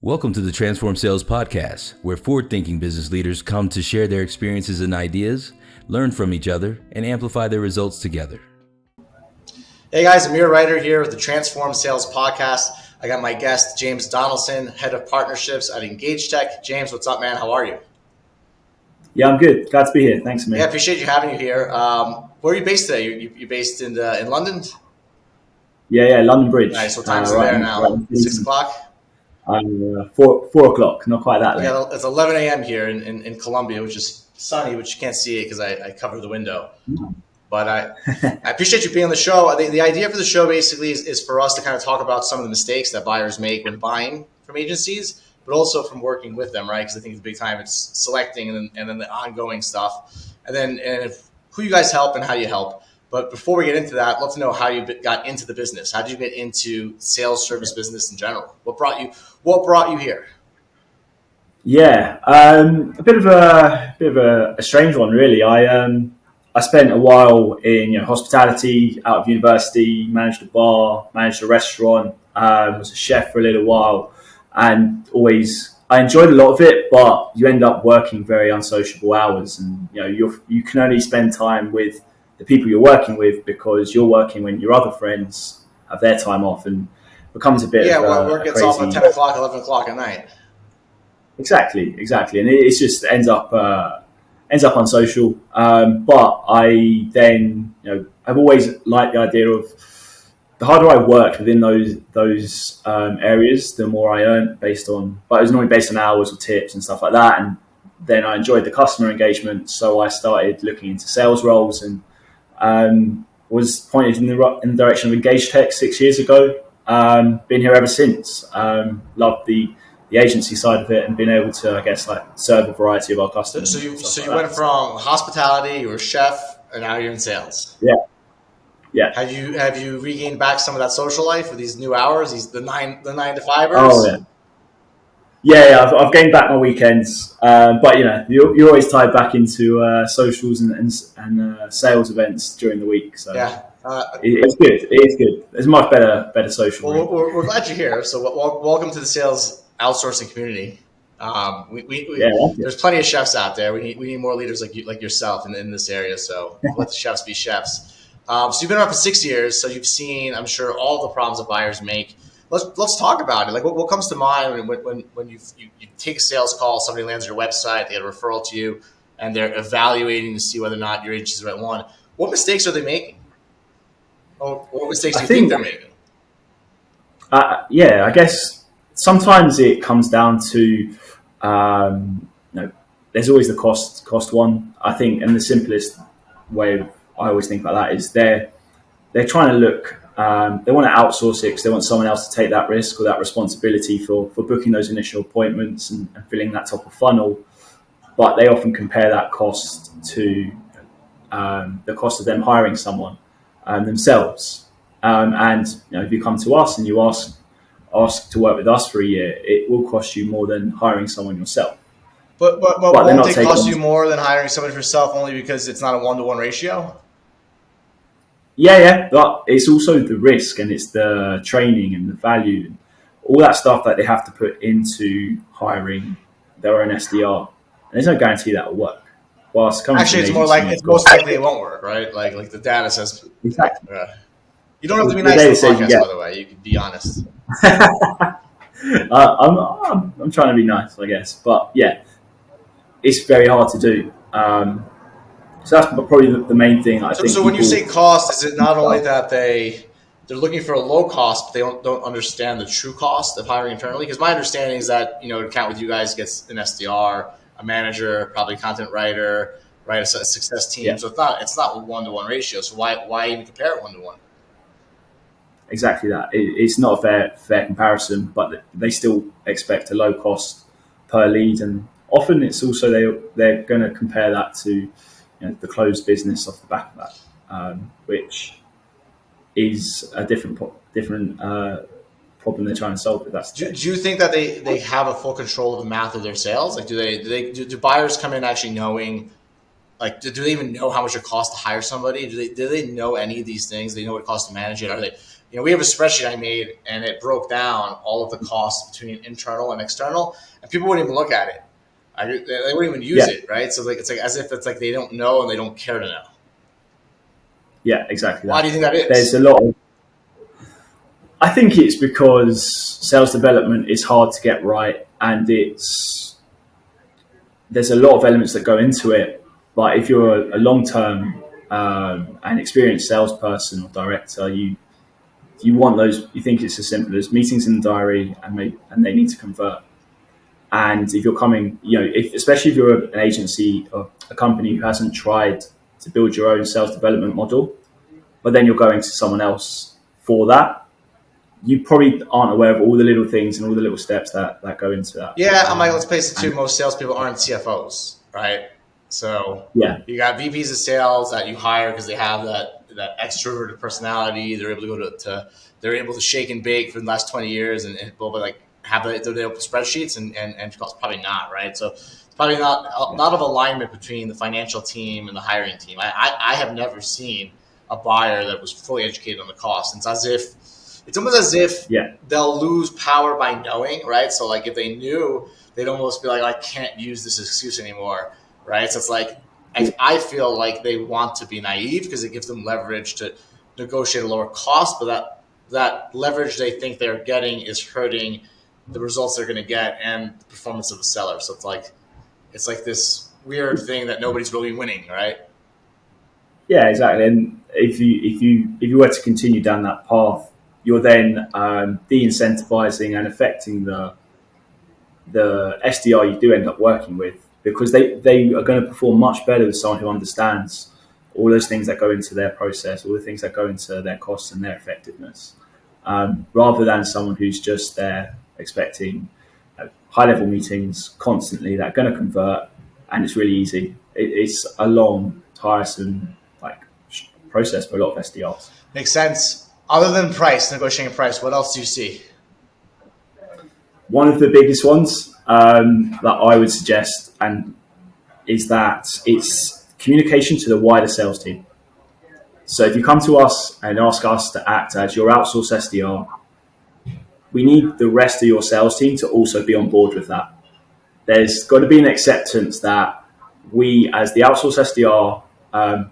Welcome to the Transform Sales Podcast, where forward-thinking business leaders come to share their experiences and ideas, learn from each other, and amplify their results together. Hey guys, Amir Reiter here with the Transform Sales Podcast. I got my guest, James Donaldson, Head of Partnerships at EngageTech. James, what's up, man? How are you? Yeah, I'm good. Glad to be here. Thanks, Amir. Yeah, appreciate you having you here. Where are you based today? You're based in London? Yeah, London Bridge. Nice. What time is it there now? 6 o'clock? 4 o'clock, not quite that late. Yeah, it's 11 a.m. here in Colombia, which is sunny, but you can't see it because I cover the window. But I appreciate you being on the show. The idea for the show basically is for us to kind of talk about some of the mistakes that buyers make when buying from agencies, but also from working with them, right? Because I think the big time it's selecting and then the ongoing stuff. And who you guys help and how you help. But before we get into that, I'd love to know how you got into the business. How did you get into sales service business in general? What brought you here? Yeah, a bit of a strange one, really. I spent a while in hospitality out of university, managed a bar, managed a restaurant, was a chef for a little while, and I enjoyed a lot of it. But you end up working very unsociable hours, and you can only spend time with the people you're working with because you're working when your other friends have their time off, and becomes a bit work gets off at 10 o'clock, 11 o'clock at night. Exactly, and it just ends up unsocial. But I then, I've always liked the idea of the harder I worked within those areas, the more I earned but it was normally based on hours or tips and stuff like that. And then I enjoyed the customer engagement, so I started looking into sales roles and was pointed in the direction of EngageTech 6 years ago. Been here ever since. Loved the agency side of it and been able to, serve a variety of our customers. So you went from hospitality, you were a chef, and now you're in sales. Yeah. Have you regained back some of that social life with these new hours, the 9 to 5ers? Oh yeah. Yeah, I've gained back my weekends, but you're always tied back into socials and sales events during the week. So yeah, it's good. It is good. It's much better social. Well, we're glad you're here. So welcome to the sales outsourcing community. There's plenty of chefs out there. We need more leaders like yourself in this area. So let the chefs be chefs. So you've been around for 6 years. So you've seen, I'm sure, all the problems that buyers make. Let's talk about it. Like what comes to mind when you take a sales call, somebody lands on your website, they get a referral to you, and they're evaluating to see whether or not your agency is the right one. What mistakes are they making? Or what mistakes do you think they're making? I guess sometimes it comes down to there's always the cost one. I think, and the simplest way I always think about that is they're trying to look. They want to outsource it because they want someone else to take that risk or that responsibility for booking those initial appointments and filling that top of funnel. But they often compare that cost to the cost of them hiring someone themselves. And if you come to us and you ask to work with us for a year, it will cost you more than hiring someone yourself. But won't it cost you more than hiring someone for yourself only because it's not a 1-to-1 ratio? Yeah, but it's also the risk and it's the training and the value and all that stuff that they have to put into hiring their own SDR. And there's no guarantee that will work. Actually, it's most likely it won't work, right? Like the data says. Exactly. You don't have to be nice on the podcast, by the way. You can be honest. I'm trying to be nice, I guess. But yeah, it's very hard to do. So that's probably the main thing. I think. So when you say cost, is it not only that they're looking for a low cost, but they don't understand the true cost of hiring internally? Because my understanding is that an account with you guys gets an SDR, a manager, probably a content writer, right, a success team. Yeah. So it's not a 1-to-1 ratio. So why even compare it 1-to-1? Exactly that. It's not a fair comparison, but they still expect a low cost per lead, and often it's also they're going to compare that to the closed business off the back of that, which is a different problem they're trying to solve. Do you think that they have a full control of the math of their sales? Like, do buyers come in actually knowing, like, do they even know how much it costs to hire somebody? Do they know any of these things? Do they know what it costs to manage it? Are they, we have a spreadsheet I made, and it broke down all of the costs between internal and external, and people wouldn't even look at it. They wouldn't even use it, right? So it's like as if it's like they don't know and they don't care to know. Yeah, exactly. Why do you think that is? There's a lot of. I think it's because sales development is hard to get right, and there's a lot of elements that go into it. But if you're a long-term and experienced salesperson or director, you want those. You think it's as simple as meetings in the diary, and they need to convert. And if you're coming, especially if you're an agency or a company who hasn't tried to build your own sales development model, but then you're going to someone else for that, you probably aren't aware of all the little things and all the little steps that go into that. Yeah, I'm like, let's face it too, most salespeople aren't CFOs, right? So you got VPs of sales that you hire because they have that extroverted personality. They're able to they're able to shake and bake for the last 20 years and like have they open spreadsheets and it's probably not, right? So it's probably not a lot of alignment between the financial team and the hiring team. I have never seen a buyer that was fully educated on the cost. It's almost as if they'll lose power by knowing, right? So like if they knew, they'd almost be like, I can't use this excuse anymore, right? So it's like, I feel like they want to be naive because it gives them leverage to negotiate a lower cost, but that leverage they think they're getting is hurting the results they're going to get and the performance of the seller. So it's like this weird thing that nobody's really winning, right? Yeah, exactly. And if you were to continue down that path, you're then de-incentivizing and affecting the SDR you do end up working with, because they are going to perform much better with someone who understands all those things that go into their process, all the things that go into their costs and their effectiveness, rather than someone who's just there expecting high-level meetings constantly that are going to convert, and it's really easy. It's a long, tiresome process for a lot of SDRs. Makes sense. Other than price, negotiating price, what else do you see? One of the biggest ones that I would suggest is that it's communication to the wider sales team. So if you come to us and ask us to act as your outsourced SDR, we need the rest of your sales team to also be on board with that. There's got to be an acceptance that we, as the outsourced SDR,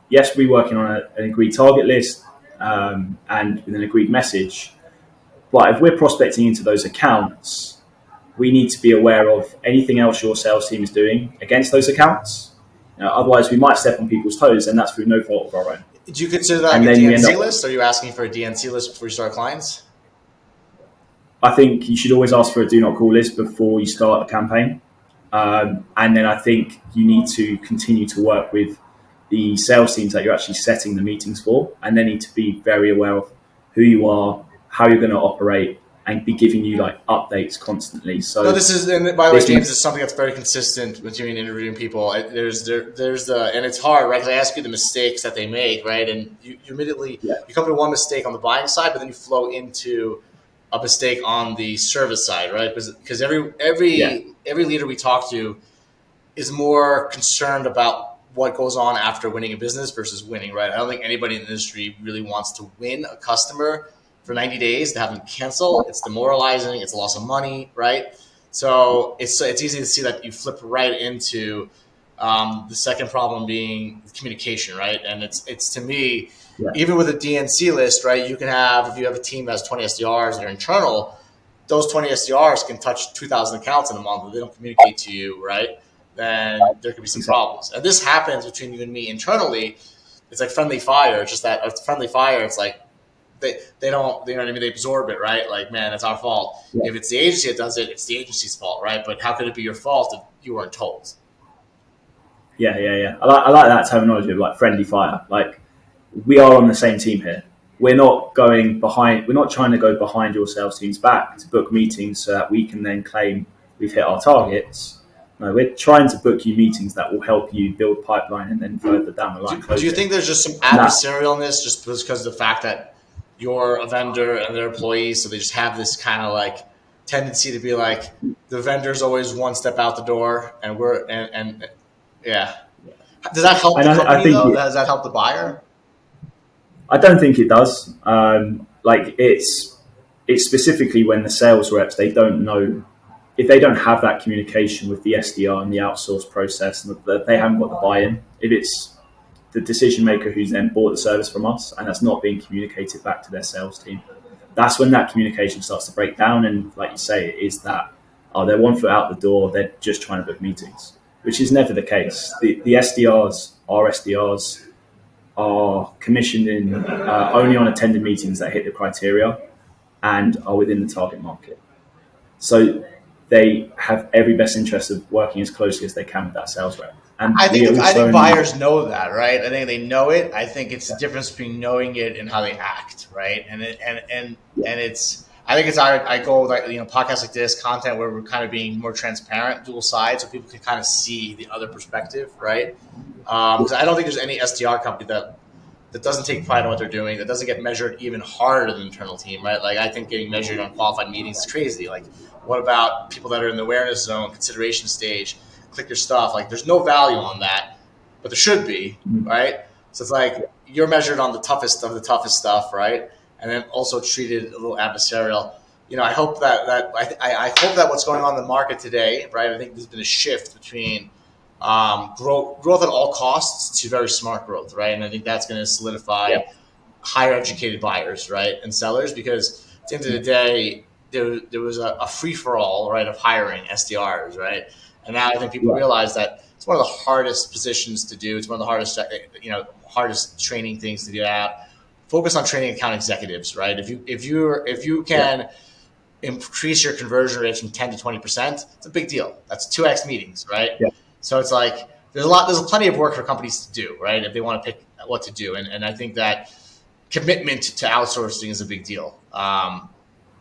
yes, we're working on an agreed target list and with an agreed message. But if we're prospecting into those accounts, we need to be aware of anything else your sales team is doing against those accounts. Otherwise, we might step on people's toes, and that's through no fault of our own. Do you consider that like a DNC list? Are you asking for a DNC list before you start clients? I think you should always ask for a do not call list before you start a campaign. And then I think you need to continue to work with the sales teams that you're actually setting the meetings for, and they need to be very aware of who you are, how you're going to operate, and be giving you updates constantly. So no, this is, and by the way, James, is something that's very consistent between interviewing people. There's and it's hard, right? Because I ask you the mistakes that they make, right? And you immediately you come to one mistake on the buying side, but then you flow into a mistake on the service side, right? Because every leader we talk to is more concerned about what goes on after winning a business versus winning, right? I don't think anybody in the industry really wants to win a customer for 90 days to have them cancel. It's demoralizing. It's a loss of money, right? So it's easy to see that you flip right into the second problem being communication, right? And it's to me, even with a DNC list, right? You can have, if you have a team that has 20 SDRs that are internal, those 20 SDRs can touch 2,000 accounts in a month. If they don't communicate to you, right? Then there could be some problems. And this happens between you and me internally. It's like friendly fire. It's just that it's friendly fire. It's like they don't, you know what I mean? They absorb it, right? Like, man, it's our fault. Yeah. If it's the agency that does it, it's the agency's fault, right? But how could it be your fault if you weren't told? Yeah. I like that terminology of friendly fire. We are on the same team here. We're not going behind. We're not trying to go behind your sales team's back to book meetings so that we can then claim we've hit our targets. No, we're trying to book you meetings that will help you build pipeline and then further down the line. Do you think there's just some adversarialness just because of the fact that you're a vendor and they're employees, so they just have this kind of tendency to be like the vendor's always one step out the door, and we're and yeah. Does that help the company though? Does that help the buyer? I don't think it does. like it's specifically when the sales reps, they don't know, if they don't have that communication with the SDR and the outsource process, and that they haven't got the buy-in, if it's the decision maker who's then bought the service from us and that's not being communicated back to their sales team, that's when that communication starts to break down. And like you say, it is that, oh, they're 1 foot out the door, they're just trying to book meetings, which is never the case. The SDRs, our SDRs, are commissioned in only on attended meetings that hit the criteria and are within the target market. So they have every best interest of working as closely as they can with that sales rep. And I think buyers know that, right? I think they know it. I think it's the difference between knowing it and how they act, right? And it's, I think it's I go like, podcasts like this, content where we're kind of being more transparent, dual sides, so people can kind of see the other perspective, right? Because I don't think there's any SDR company that doesn't take pride in what they're doing, that doesn't get measured even harder than the internal team, right? Like I think getting measured on qualified meetings is crazy. Like what about people that are in the awareness zone, consideration stage, click your stuff? Like there's no value on that, but there should be, right? So it's like you're measured on the toughest of the toughest stuff, right? And then also treated a little adversarial. I hope that I hope that what's going on in the market today, right? I think there's been a shift between growth at all costs to very smart growth, right? And I think that's going to solidify higher educated buyers, right, and sellers, because at the end of the day, there was a free for all, right, of hiring SDRs, right? And now I think people realize that it's one of the hardest positions to do. It's one of the hardest training things to get out. Focus on training account executives, right? If you can increase your conversion rates from 10 to 20%, it's a big deal. That's 2x meetings, right? Yeah. So it's like there's plenty of work for companies to do, right? If they want to pick what to do, and I think that commitment to outsourcing is a big deal.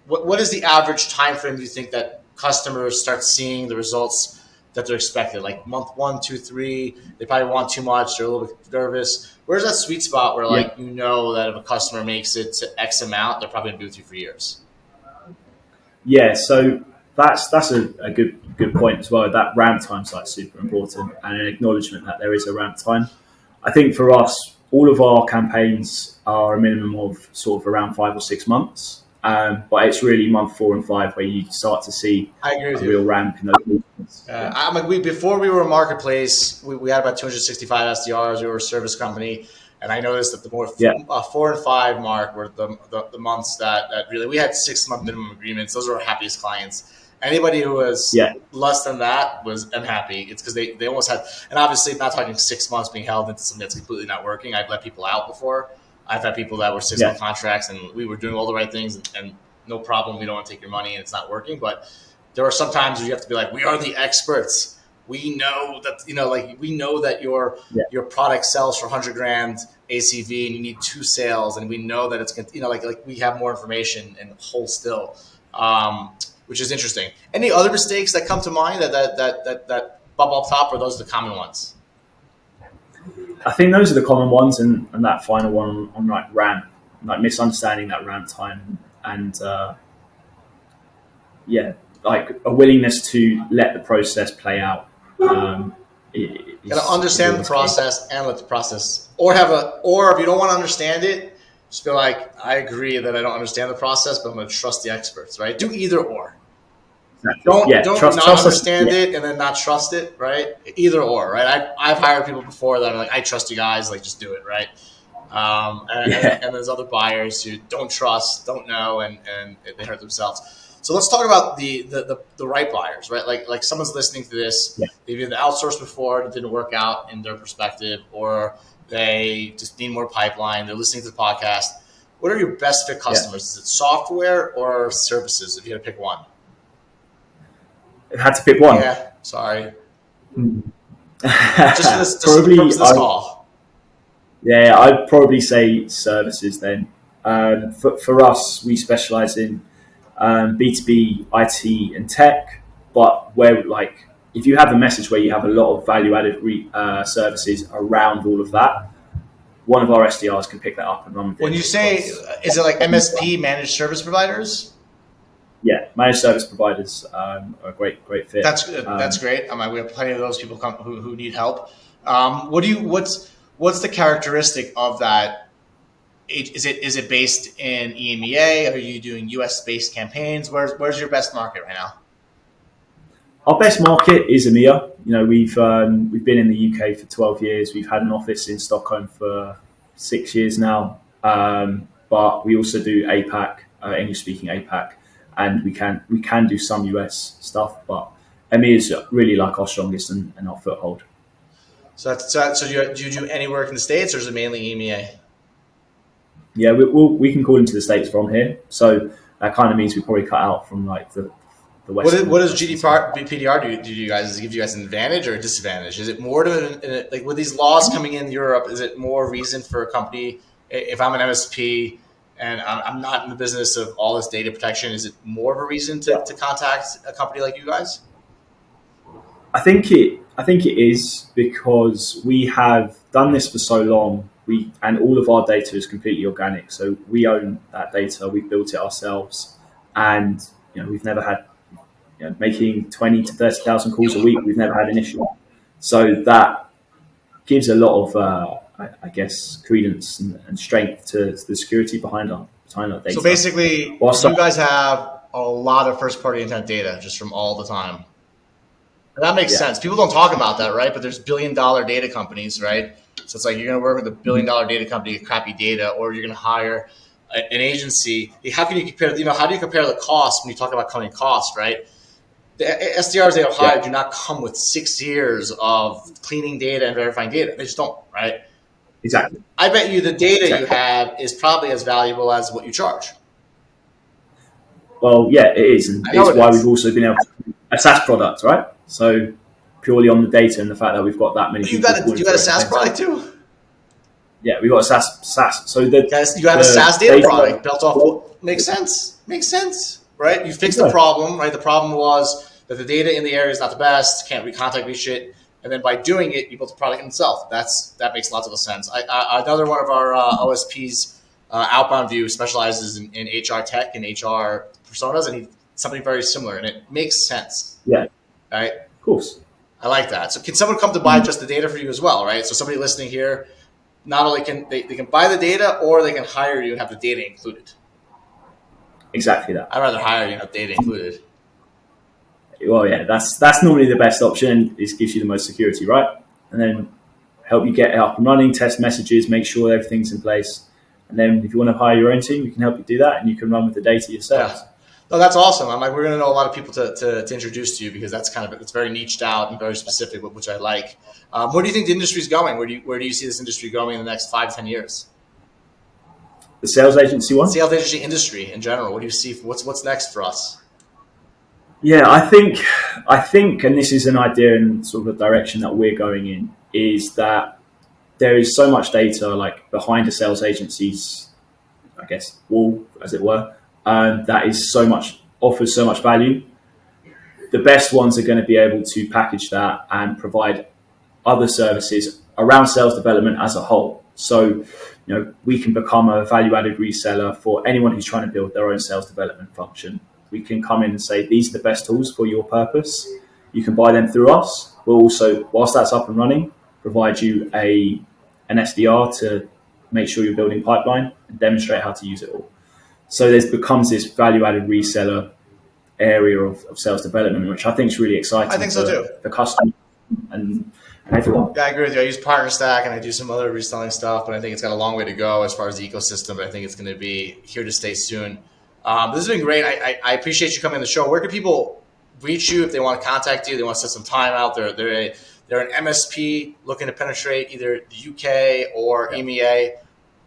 What is the average time frame do you think that customers start seeing the results that they're expected? Like month 1, 2, 3, they probably want too much, they're a little bit nervous. Where's that sweet spot where that if a customer makes it to X amount, they're probably gonna be with you for years? Yeah, so that's a good point as well. That ramp time's like super important, and an acknowledgement that there is a ramp time. I think for us, all of our campaigns are a minimum of sort of around 5 or 6 months. But it's really month 4 and 5 where you start to see a real ramp in those movements. Before we were a marketplace, we had about 265 SDRs. We were a service company, and I noticed that the more 4 and 5 mark were the months that really, we had 6-month minimum agreements. Those were our happiest clients. Anybody who was less than that was unhappy. It's because they almost had, and obviously not talking 6 months being held into something that's completely not working. I've let people out before. I've had people that were 6-month contracts and we were doing all the right things and no problem, we don't want to take your money and it's not working. But there are some times where you have to be like, we are the experts. We know that, we know that your product sells for $100,000 ACV and you need 2 sales, and we know that it's, like we have more information and hold still, which is interesting. Any other mistakes that come to mind that bubble up top, or those are the common ones? I think those are the common ones, and that final one on like ramp, like misunderstanding that ramp time, and like a willingness to let the process play out. Gotta understand the process and let the process, or if you don't want to understand it, just be like, I agree that I don't understand the process, but I'm going to trust the experts, right? Do either or. Don't not understand it and then not trust it, right? Either or, right? I've hired people before that are like, I trust you guys, like just do it, right? And there's other buyers who don't trust, don't know, and they hurt themselves. So let's talk about the right buyers, right? Like someone's listening to this, they've either outsourced before, it didn't work out in their perspective, or they just need more pipeline. They're listening to the podcast. What are your best fit customers? Is it software or services? If you had to pick one. I had to pick one. Yeah, sorry. just for the purpose of this call. Yeah, I'd probably say services then. For us, we specialize in B2B, IT, and tech. But where, like, if you have a message where you have a lot of value-added services around all of that, one of our SDRs can pick that up and run with it. When you say, is it like MSP, managed service providers? Yeah, managed service providers are a great fit. That's great. We have plenty of those people who need help. What's the characteristic of that is it based in EMEA? Are you doing US based campaigns? Where's your best market right now? Our best market is EMEA. We've been in the UK for 12 years. We've had an office in Stockholm for 6 years now. But we also do APAC, English speaking APAC, and we can do some US stuff. But EMEA is really like our strongest and our foothold. So do you do any work in the States, or is it mainly EMEA? Yeah, we can call into the States from here. So that kind of means we probably cut out from like the West. What does GDPR do to you guys? Does it give you guys an advantage or a disadvantage? Is it more to like with these laws coming in Europe? Is it more reason for a company? If I'm an MSP and I'm not in the business of all this data protection, is it more of a reason to contact a company like you guys? I think it is because we have done this for so long. And all of our data is completely organic. So we own that data. We've built it ourselves, and we've never had making 20 to 30,000 calls a week. We've never had an issue. So that gives a lot of I guess credence and strength to the security behind our data. So basically, you guys have a lot of first party intent data just from all the time. And that makes sense. People don't talk about that, right? But there's $1 billion data companies, right? So it's like you're going to work with a $1 billion data company with crappy data, or you're going to hire an agency. How can you compare? How do you compare the cost when you talk about cutting costs, right? The SDRs they hire do not come with 6 years of cleaning data and verifying data. They just don't, right? Exactly. I bet you the data you have is probably as valuable as what you charge. Well, yeah, it is, and it's why we've also been able to do a SaaS product, right? So purely on the data and the fact that we've got that many. You got a SaaS product too. Yeah, we got a SaaS. So you have a SaaS data product built off. Makes sense, right? You fixed the problem, right? The problem was that the data in the area is not the best. Can't reach it, and then by doing it, you built the product itself. That makes lots of sense. Another one of our OSPs, Outbound View, specializes in HR tech and HR personas, and something very similar, and it makes sense. Yeah. Right. Of course. I like that. So can someone come to buy just the data for you as well, right? So somebody listening here, not only can they can buy the data, or they can hire you and have the data included. Exactly that. I'd rather hire you and have data included. Well, yeah, that's normally the best option. It gives you the most security, right? And then help you get it up and running, test messages, make sure everything's in place. And then if you want to hire your own team, we can help you do that, and you can run with the data yourself. Yeah. No, that's awesome. I'm like, we're going to know a lot of people to introduce to you, because that's it's very niched out and very specific, which I like. Where do you think the industry is going? Where do you see this industry going in the next 5-10 years? The sales agency one? Sales agency industry in general. What do you see? What's next for us? Yeah, I think, and this is an idea and sort of a direction that we're going in, is that there is so much data like behind a sales agency's, I guess, wall, as it were. That is offers so much value. The best ones are going to be able to package that and provide other services around sales development as a whole. So, we can become a value-added reseller for anyone who's trying to build their own sales development function. We can come in and say, these are the best tools for your purpose. You can buy them through us. We'll also, whilst that's up and running, provide you an SDR to make sure you're building pipeline and demonstrate how to use it all. So there becomes this value-added reseller area of sales development, which I think is really exciting. I think so too. The customer and everyone. Yeah, I agree with you. I use PartnerStack and I do some other reselling stuff, but I think it's got a long way to go as far as the ecosystem. But I think it's going to be here to stay soon. This has been great. I appreciate you coming on the show. Where can people reach you if they want to contact you? They want to set some time out. They're an MSP looking to penetrate either the UK or EMEA.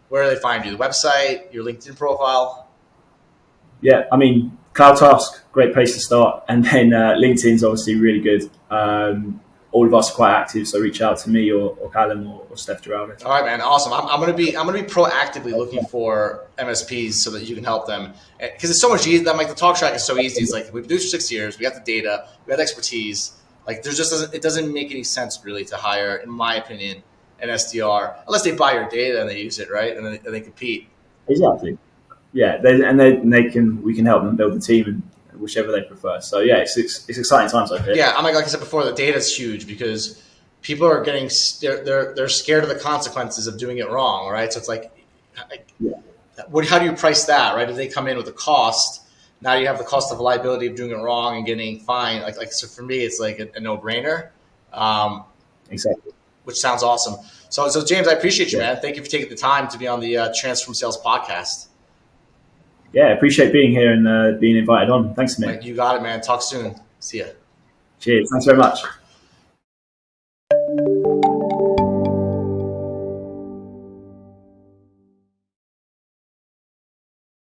Where do they find you? The website, your LinkedIn profile? Yeah, I mean, CloudTask, great place to start. And then LinkedIn's obviously really good. All of us are quite active, so reach out to me or Callum or Steph Geraldo. All right, man, awesome. I'm gonna be proactively looking for MSPs so that you can help them, because it's so much easier. Like the talk track is so easy. It's like we've been doing this for 6 years. We got the data. We got expertise. Like it doesn't make any sense really to hire, in my opinion, an SDR unless they buy your data and they use it, right, and then they compete. Exactly. Yeah, we can help them build the team and whichever they prefer. So yeah, it's exciting times over here. Yeah, like I said before, the data is huge because people are they're scared of the consequences of doing it wrong, right? So it's like how do you price that, right? If they come in with a cost, now you have the cost of liability of doing it wrong and getting fined. So for me, it's like a no-brainer. Exactly. Which sounds awesome. So James, I appreciate you, man. Thank you for taking the time to be on the Transform Sales podcast. Yeah, appreciate being here and being invited on. Thanks, Amir. You got it, man. Talk soon. See ya. Cheers. Thanks very much.